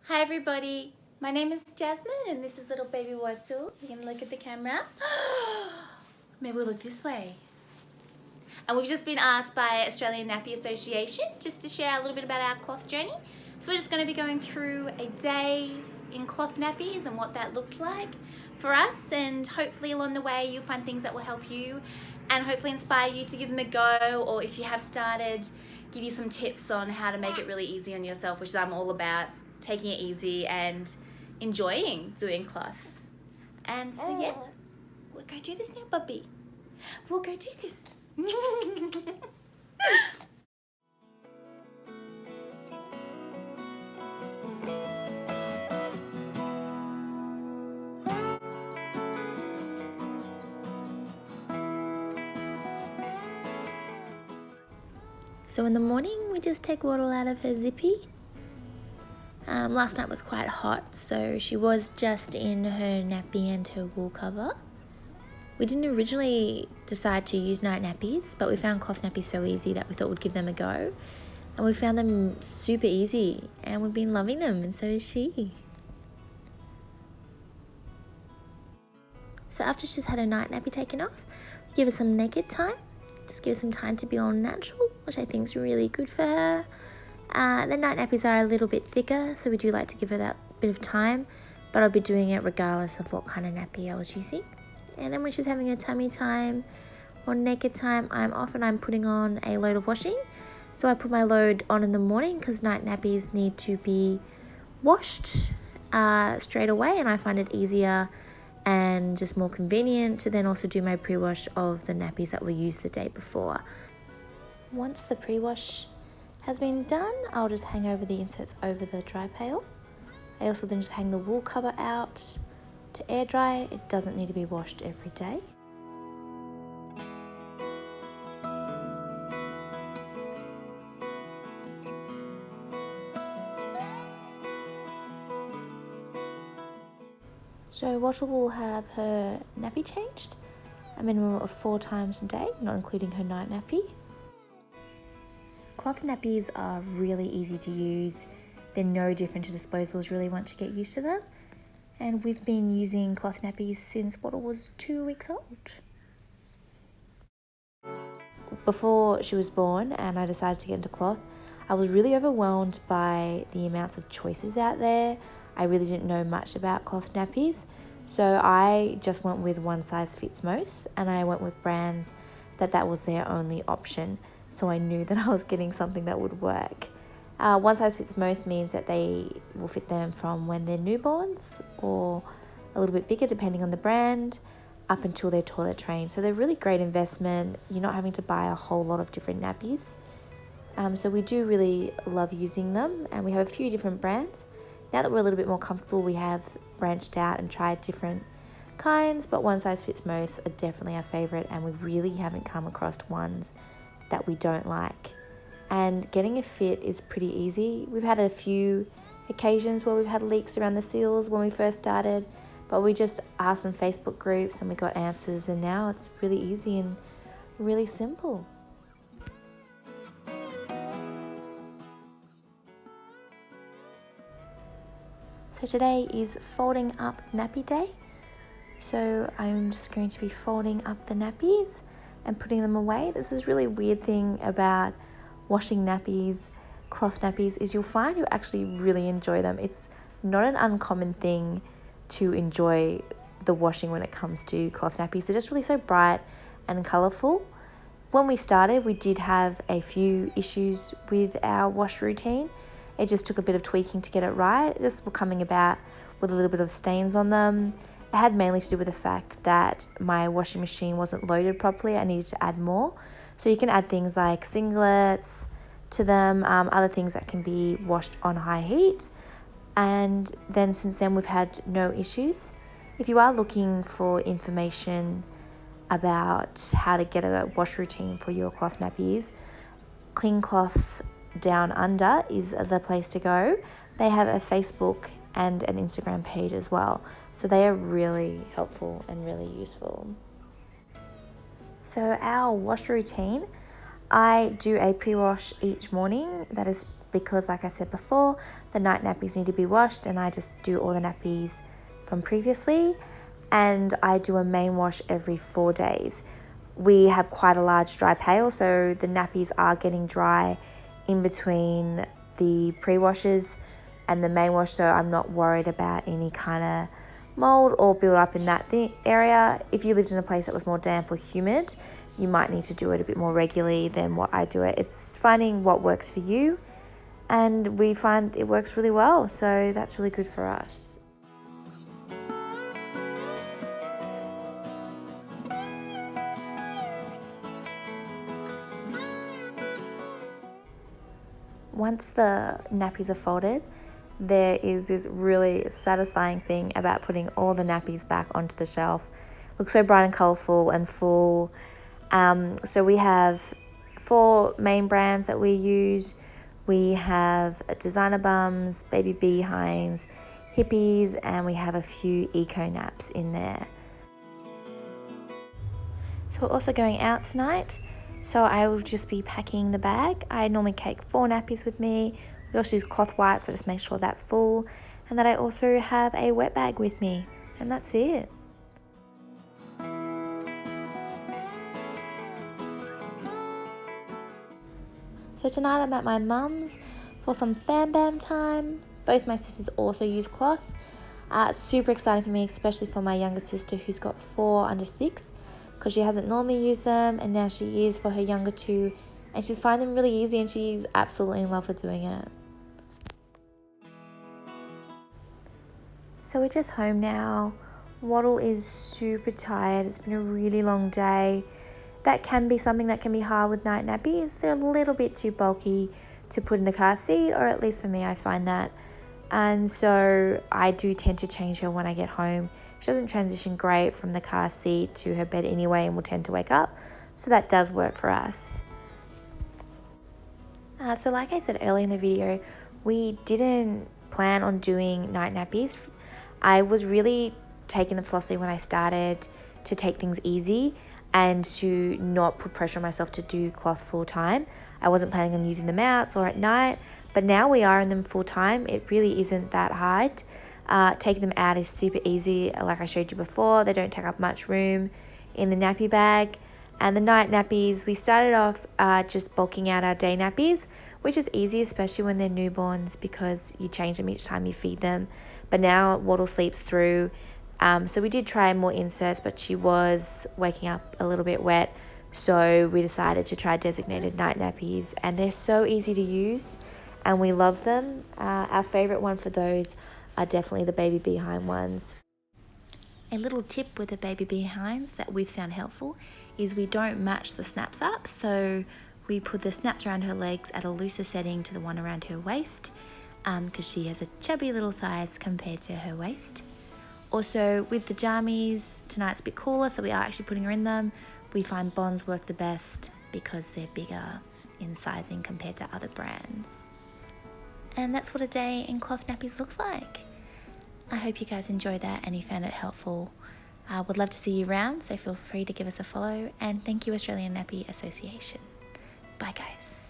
Hi everybody, my name is Jasmine and this is little baby Wattle. You can look at the camera. Maybe we'll look this way. And we've just been asked by Australian Nappy Association just to share a little bit about our cloth journey. So we're just going to be going through a day in cloth nappies and what that looks like for us, and hopefully along the way you'll find things that will help you and hopefully inspire you to give them a go, or if you have started, give you some tips on how to make it really easy on yourself, which I'm all about, taking it easy and enjoying doing cloth. And so yeah, we'll go do this now, puppy. We'll go do this. So in the morning, we just take Wattle out of her zippy. Last night was quite hot, so she was just in her nappy and her wool cover. We didn't originally decide to use night nappies, but we found cloth nappies so easy that we thought we'd give them a go. And we found them super easy, and we've been loving them, and so is she. So after she's had her night nappy taken off, we give her some naked time. Just give her some time to be all natural, which I think is really good for her. The night nappies are a little bit thicker, so we do like to give her that bit of time, but I'll be doing it regardless of what kind of nappy I was using. And then when she's having her tummy time or naked time, I'm putting on a load of washing. So I put my load on in the morning because night nappies need to be washed straight away, and I find it easier and just more convenient to then also do my pre-wash of the nappies that were used the day before. Once the pre-wash has been done, I'll just hang over the inserts over the dry pail. I also then just hang the wool cover out to air dry. It doesn't need to be washed every day. So Wattle will have her nappy changed a minimum of 4 times a day, not including her night nappy. Cloth nappies are really easy to use. They're no different to disposables really once you get used to them. And we've been using cloth nappies since Wattle was 2 weeks old. Before she was born and I decided to get into cloth, I was really overwhelmed by the amounts of choices out there. I really didn't know much about cloth nappies. So I just went with one size fits most, and I went with brands that was their only option. So I knew that I was getting something that would work. One size fits most means that they will fit them from when they're newborns or a little bit bigger depending on the brand, up until they're toilet trained. So they're really great investment. You're not having to buy a whole lot of different nappies. So we do really love using them, and we have a few different brands. Now that we're a little bit more comfortable, we have branched out and tried different kinds, but one size fits most are definitely our favourite, and we really haven't come across ones that we don't like. And getting a fit is pretty easy. We've had a few occasions where we've had leaks around the seals when we first started, but we just asked on Facebook groups and we got answers, and now it's really easy and really simple. So today is folding up nappy day. So I'm just going to be folding up the nappies and putting them away. This is really weird thing about washing nappies, cloth nappies, is you'll find you actually really enjoy them. It's not an uncommon thing to enjoy the washing when it comes to cloth nappies. They're just really so bright and colourful. When we started, we did have a few issues with our wash routine. It just took a bit of tweaking to get it right. It just were coming about with a little bit of stains on them. It had mainly to do with the fact that my washing machine wasn't loaded properly. I needed to add more. So you can add things like singlets to them, other things that can be washed on high heat. And then since then we've had no issues. If you are looking for information about how to get a wash routine for your cloth nappies, Clean Cloth Down Under is the place to go. They have a Facebook and an Instagram page as well. So they are really helpful and really useful. So our wash routine, I do a pre-wash each morning that is because like I said before, the night nappies need to be washed, and I just do all the nappies from previously, and I do a main wash every 4 days. We have quite a large dry pail, so the nappies are getting dry in between the pre-washes and the main wash, so I'm not worried about any kind of mold or build up in that area. If you lived in a place that was more damp or humid, you might need to do it a bit more regularly than what I do it. It's finding what works for you, and we find it works really well, so that's really good for us. Once the nappies are folded, there is this really satisfying thing about putting all the nappies back onto the shelf. Looks so bright and colourful and full. So we have 4 main brands that we use. We have Designer Bums, Baby Behinds, Hippies, and we have a few Eco Naps in there. So we're also going out tonight, so I will just be packing the bag. I normally take 4 nappies with me. We also use cloth wipes, so just make sure that's full, and that I also have a wet bag with me, and that's it. So tonight I'm at my mum's for some fam bam time. Both my sisters also use cloth. It's super exciting for me, especially for my younger sister who's got 4 under 6, because she hasn't normally used them, and now she is for her younger 2, and she's finding them really easy, and she's absolutely in love with doing it. So we're just home now. Wattle is super tired. It's been a really long day. That can be something that can be hard with night nappies. They're a little bit too bulky to put in the car seat, or at least for me, I find that. And so I do tend to change her when I get home. She doesn't transition great from the car seat to her bed anyway, and will tend to wake up. So that does work for us. So like I said earlier in the video, we didn't plan on doing night nappies. I was really taking the philosophy when I started to take things easy and to not put pressure on myself to do cloth full time. I wasn't planning on using them out or at night, but now we are in them full time. It really isn't that hard. Taking them out is super easy. Like I showed you before, they don't take up much room in the nappy bag. And the night nappies, we started off just bulking out our day nappies, which is easy, especially when they're newborns, because you change them each time you feed them. But now Wattle sleeps through. So we did try more inserts, but she was waking up a little bit wet. So we decided to try designated night nappies, and they're so easy to use and we love them. Our favorite one for those are definitely the baby behind ones. A little tip with the baby behinds that we found helpful is we don't match the snaps up. So we put the snaps around her legs at a looser setting to the one around her waist, because she has a chubby little thighs compared to her waist. Also with the jammies, tonight's a bit cooler, so we are actually putting her in them. We find bonds work the best because they're bigger in sizing compared to other brands. And that's what a day in cloth nappies looks like. I hope you guys enjoyed that and you found it helpful. I would love to see you around, so feel free to give us a follow, and thank you Australian Nappy Association. Bye guys.